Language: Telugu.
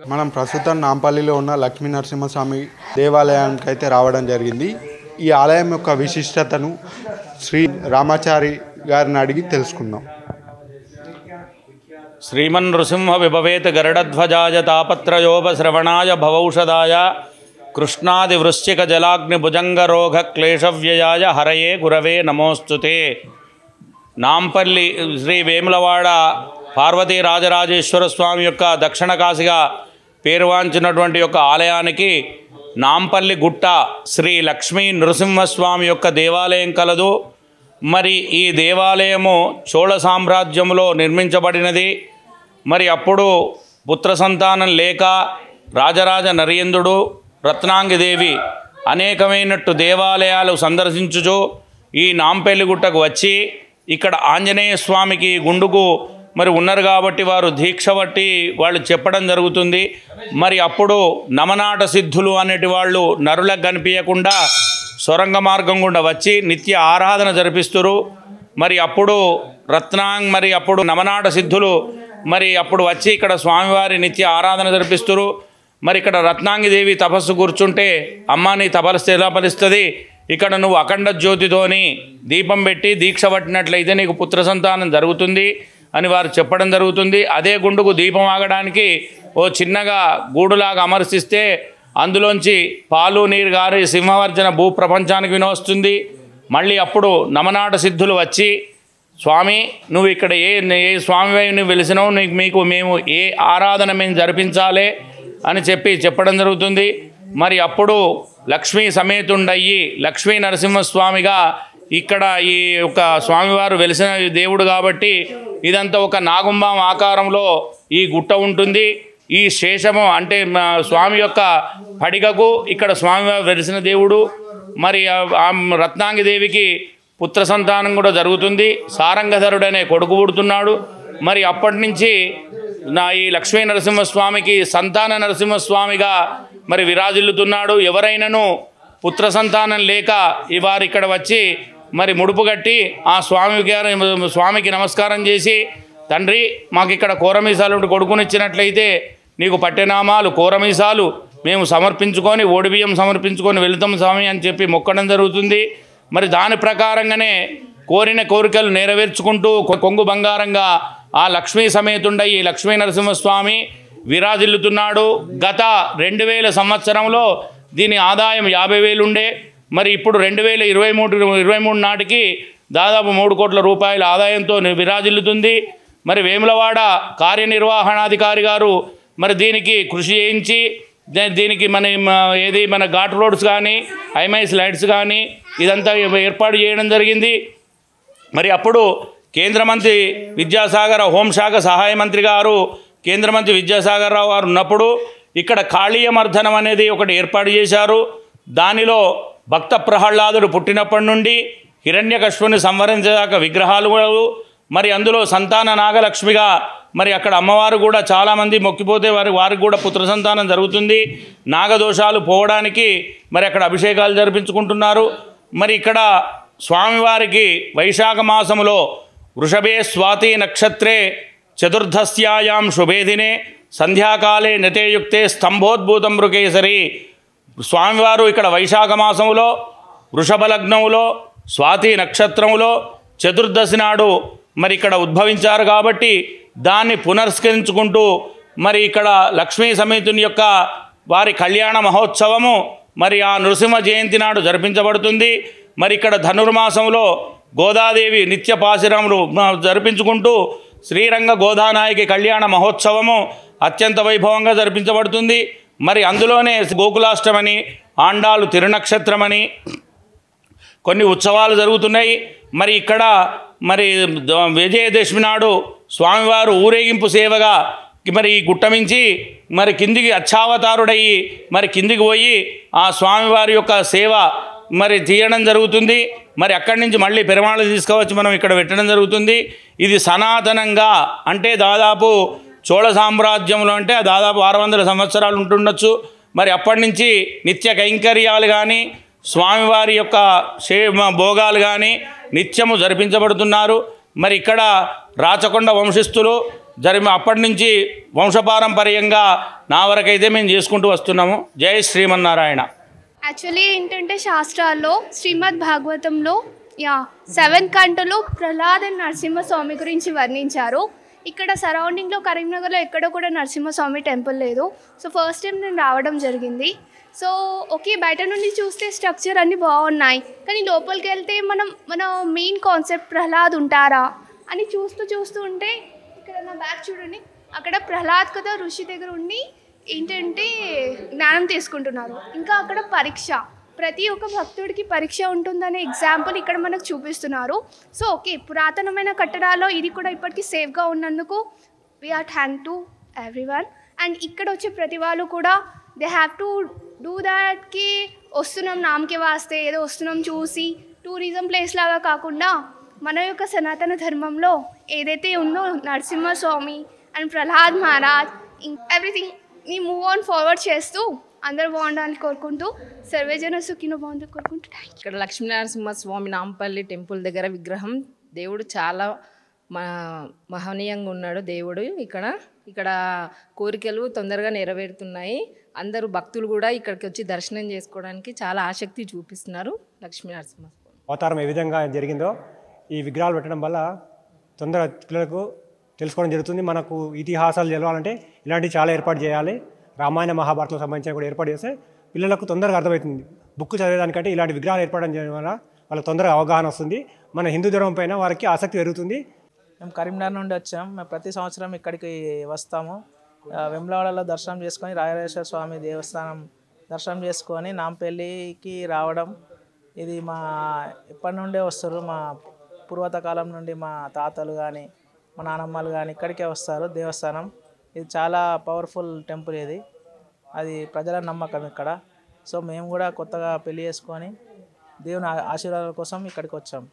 మనం ప్రస్తుతం నాంపల్లిలో ఉన్న లక్ష్మీ నరసింహస్వామి దేవాలయానికి అయితే రావడం జరిగింది. ఈ ఆలయం యొక్క విశిష్టతను శ్రీ రామాచారి గారిని అడిగి తెలుసుకుందాం. శ్రీమన్ నృసింహ విభవేత గరుడధ్వజాయ తాపత్రయోపశ్రవణాయ భవౌషధాయ కృష్ణాది వృశ్చిక జలాగ్ని భుజంగరోగ క్లేశవ్యయాయ హరయే గురవే నమోస్తుతే. నాంపల్లి శ్రీ వేములవాడ పార్వతీ రాజరాజేశ్వర స్వామి యొక్క దక్షిణ కాశిగా పేరువాంచినటువంటి యొక్క ఆలయానికి నాంపల్లి గుట్ట శ్రీ లక్ష్మీ నృసింహస్వామి యొక్క దేవాలయం కలదు. మరి ఈ దేవాలయము చోళ సామ్రాజ్యంలో నిర్మించబడినది. మరి అప్పుడు పుత్ర సంతానం లేక రాజరాజ నరేంద్రుడు రత్నాంగిదేవి అనేకమైనట్టు దేవాలయాలు సందర్శించుచు ఈ నాంపల్లి గుట్టకు వచ్చి ఇక్కడ ఆంజనేయ స్వామికి గుండుకు మరి ఉన్నారు కాబట్టి వారు దీక్ష బట్టి వాళ్ళు చెప్పడం జరుగుతుంది. మరి అప్పుడు నమనాట సిద్ధులు అనేటి వాళ్ళు నరులకు కనిపించకుండా సొరంగ మార్గం గుండా వచ్చి నిత్య ఆరాధన జరిపిస్తురు. మరి అప్పుడు అప్పుడు నమనాట సిద్ధులు మరి అప్పుడు వచ్చి ఇక్కడ స్వామివారి నిత్య ఆరాధన జరిపిస్తురు. మరి ఇక్కడ రత్నాంగిదేవి తపస్సు కూర్చుంటే అమ్మ నీ తపస్సు ఎలా ఫలిస్తుంది, ఇక్కడ నువ్వు అఖండ జ్యోతితోని దీపం పెట్టి దీక్ష పట్టినట్లయితే నీకు పుత్ర సంతానం జరుగుతుంది అని వారు చెప్పడం జరుగుతుంది. అదే గుండుకు దీపం ఆగడానికి ఓ చిన్నగా గూడులాగా అమర్శిస్తే అందులోంచి పాలు నీరు గారి సింహవర్జన భూ ప్రపంచానికి వినవస్తుంది. మళ్ళీ అప్పుడు నమనాట సిద్ధులు వచ్చి స్వామి నువ్వు ఇక్కడ ఏ స్వామివై నువ్వు వెలిసినావు, మీకు మేము ఏ ఆరాధన మేము జరిపించాలి అని చెప్పడం జరుగుతుంది. మరి అప్పుడు లక్ష్మీ సమేతుండయ్యి లక్ష్మీ నరసింహస్వామిగా ఇక్కడ ఈ యొక్క స్వామివారు వెలిసిన దేవుడు కాబట్టి ఇదంతా ఒక నాగుంబం ఆకారంలో ఈ గుట్ట ఉంటుంది. ఈ శేషము అంటే స్వామి యొక్క పడిగకు ఇక్కడ స్వామివారు వెలిసిన దేవుడు. మరి ఆ రత్నాంగిదేవికి పుత్ర సంతానం కూడా జరుగుతుంది. సారంగధరుడనే కొడుకు పుడుతున్నాడు. మరి అప్పటి నుంచి ఈ లక్ష్మీ నరసింహస్వామికి సంతాన నరసింహస్వామిగా మరి విరాజిల్లుతున్నాడు. ఎవరైనాను పుత్ర సంతానం లేక వారు ఇక్కడ వచ్చి మరి ముడుపు కట్టి ఆ స్వామికి నమస్కారం చేసి తండ్రి మాకు ఇక్కడ కోరమీసాలు కొడుకునిచ్చినట్లయితే నీకు పట్టెనామాలు కోరమీసాలు మేము సమర్పించుకొని ఓడిబియ్యం సమర్పించుకొని వెళుతాం స్వామి అని చెప్పి మొక్కడం జరుగుతుంది. మరి దాని ప్రకారంగానే కోరిన కోరికలు నెరవేర్చుకుంటూ కొంగు బంగారంగా ఆ లక్ష్మీ సమేతుండై ఈ లక్ష్మీ నరసింహస్వామి విరాజిల్లుతున్నాడు. గత 2000 సంవత్సరంలో దీని ఆదాయం 50,000 ఉండే. మరి ఇప్పుడు 2023 నాటికి దాదాపు 3 కోట్ల రూపాయల ఆదాయంతో విరాజిల్లుతుంది. మరి వేములవాడ కార్యనిర్వహణాధికారి గారు మరి దీనికి కృషి చేయించి దీనికి మన ఘాట్ రోడ్స్ కానీ ఐమైస్ లైట్స్ కానీ ఇదంతా ఏర్పాటు చేయడం జరిగింది. మరి అప్పుడు కేంద్ర మంత్రి విద్యాసాగర్ హోంశాఖ సహాయ మంత్రి గారు కేంద్ర మంత్రి విద్యాసాగర్ రావు గారు ఉన్నప్పుడు ఇక్కడ కాళీయమర్ధనం అనేది ఒకటి ఏర్పాటు చేశారు. దానిలో భక్త ప్రహ్లాదుడు పుట్టినప్పటి నుండి హిరణ్యకశ్యపుని సంవరించేదాకా విగ్రహాలు. మరి అందులో సంతాన నాగలక్ష్మిగా మరి అక్కడ అమ్మవారు కూడా చాలామంది మొక్కిపోతే వారికి కూడా పుత్ర సంతానం జరుగుతుంది. నాగదోషాలు పోవడానికి మరి అక్కడ అభిషేకాలు జరిపించుకుంటున్నారు. మరి ఇక్కడ స్వామివారికి వైశాఖ మాసములో వృషభే స్వాతి నక్షత్రే చతుర్దశ్యాయాం శుభేదినే సంధ్యాకాలే నతేయుక్తే స్తంభోద్భూతం మృకేసరి. స్వామివారు ఇక్కడ వైశాఖ మాసములో వృషభ లగ్నములో స్వాతి నక్షత్రములో చతుర్దశి నాడు మరి ఇక్కడ ఉద్భవించారు కాబట్టి దాన్ని పునస్కరించుకుంటూ మరి ఇక్కడ లక్ష్మీ సమేతుని యొక్క వారి కళ్యాణ మహోత్సవము మరి ఆ నృసింహ జయంతి నాడు జరిపించబడుతుంది. మరి ఇక్కడ ధనుర్మాసంలో గోదాదేవి నిత్య పాశురములు జరిపించుకుంటూ శ్రీరంగ గోదానాయకి కళ్యాణ మహోత్సవము అత్యంత వైభవంగా జరిపించబడుతుంది. మరి అందులోనే గోకులాష్టమని ఆండాలు తిరునక్షత్రమని కొన్ని ఉత్సవాలు జరుగుతున్నాయి. మరి ఇక్కడ మరి విజయదశమి నాడు స్వామివారు ఊరేగింపు సేవగా మరి ఈ గుట్టమించి మరి కిందికి అచ్చావతారుడయ్యి మరి కిందికి పోయి ఆ స్వామివారి యొక్క సేవ మరి తీయడం జరుగుతుంది. మరి అక్కడి నుంచి మళ్ళీ పెరుమాళ్ళు తీసుకువచ్చి మనం ఇక్కడ పెట్టడం జరుగుతుంది. ఇది సనాతనంగా అంటే దాదాపు చోళ సామ్రాజ్యంలో అంటే దాదాపు 600 సంవత్సరాలు ఉంటుండొచ్చు. మరి అప్పటి నుంచి నిత్య కైంకర్యాలు కానీ స్వామివారి యొక్క భోగాలు కానీ నిత్యము జరిపించబడుతున్నారు. మరి ఇక్కడ రాచకొండ వంశస్థులు అప్పటి నుంచి వంశపారంపర్యంగా నా వరకైతే మేము చేసుకుంటూ వస్తున్నాము. జై శ్రీమన్నారాయణ. యాక్చువల్లీ ఏంటంటే శాస్త్రాల్లో శ్రీమద్ భాగవతంలో 7 కంటలో ప్రహ్లాద నరసింహస్వామి గురించి వర్ణించారు. ఇక్కడ సరౌండింగ్లో కరీంనగర్లో ఎక్కడ కూడా నరసింహస్వామి టెంపుల్ లేదు. సో ఫస్ట్ టైం నేను రావడం జరిగింది. సో ఓకే, బయట నుండి చూస్తే స్ట్రక్చర్ అన్నీ బాగున్నాయి, కానీ లోపలికి వెళ్తే మన మెయిన్ కాన్సెప్ట్ ప్రహ్లాద్ ఉంటారా అని చూస్తూ ఉంటే ఇక్కడ నా బ్యాగ్ చూడండి, అక్కడ ప్రహ్లాద్ కదా ఋషి దగ్గర ఉండి ఏంటంటే జ్ఞానం తీసుకుంటున్నారు. ఇంకా అక్కడ పరీక్ష, ప్రతి ఒక్క భక్తుడికి పరీక్ష ఉంటుందనే ఎగ్జాంపుల్ ఇక్కడ మనకు చూపిస్తున్నారు. సో ఓకే, పురాతనమైన కట్టడాల్లో ఇది కూడా ఇప్పటికీ సేఫ్గా ఉన్నందుకు we are thank to everyone. And ఇక్కడ వచ్చే ప్రతి వాళ్ళు కూడా దే హ్యావ్ టు డూ దాట్కి వస్తున్నాం నామకే వాస్తే, ఏదో వస్తున్నాం చూసి టూరిజం ప్లేస్ లాగా కాకుండా మన యొక్క సనాతన ధర్మంలో ఏదైతే ఉందో నరసింహస్వామి అండ్ ప్రహ్లాద్ మహారాజ్ ఎవ్రీథింగ్ ని మూవ్ ఆన్ ఫార్వర్డ్ చేస్తూ అందరూ బాగుండాలని కోరుకుంటూ సర్వేజన సుఖినో బాగుందని కోరుకుంటూ ఇక్కడ లక్ష్మీనరసింహస్వామి నాంపల్లి టెంపుల్ దగ్గర విగ్రహం దేవుడు చాలా మహనీయంగా ఉన్నాడు. దేవుడు ఇక్కడ కోరికలు తొందరగా నెరవేరుతున్నాయి. అందరూ భక్తులు కూడా ఇక్కడికి వచ్చి దర్శనం చేసుకోవడానికి చాలా ఆసక్తి చూపిస్తున్నారు. లక్ష్మీనరసింహస్వామి అవతారం ఏ విధంగా జరిగిందో ఈ విగ్రహాలు పెట్టడం వల్ల తొందరగా పిల్లలకు తెలుసుకోవడం జరుగుతుంది. మనకు ఇతిహాసాలు తెలవాలంటే ఇలాంటివి చాలా ఏర్పాటు చేయాలి. రామాయణ మహాభారతం సంబంధించిన కూడా ఏర్పాటు చేస్తే పిల్లలకు తొందరగా అర్థమవుతుంది. బుక్ చదివేదానికంటే ఇలాంటి విగ్రహాలు ఏర్పడడం చేయడం వల్ల వాళ్ళకి తొందరగా అవగాహన వస్తుంది. మన హిందూ ధర్మం పైన వారికి ఆసక్తి పెరుగుతుంది. మేము కరీంనగర్ నుండి వచ్చాము. మేము ప్రతి సంవత్సరం ఇక్కడికి వస్తాము. వెమ్లవాడలో దర్శనం చేసుకొని రాజరాజేశ్వర స్వామి దేవస్థానం దర్శనం చేసుకొని నాంపల్లికి రావడం ఇది మా ఎప్పటి నుండే వస్తారు. మా పూర్వత కాలం నుండి మా తాతలు కానీ మా నానమ్మలు కానీ ఇక్కడికే వస్తారు. దేవస్థానం ఇది చాలా పవర్ఫుల్ టెంపుల్. ఇది అది ప్రజల నమ్మకం ఇక్కడ. సో మేము కూడా కొత్తగా పెళ్లి చేసుకొని దేవుని ఆశీర్వాదాల కోసం ఇక్కడికి వచ్చాము.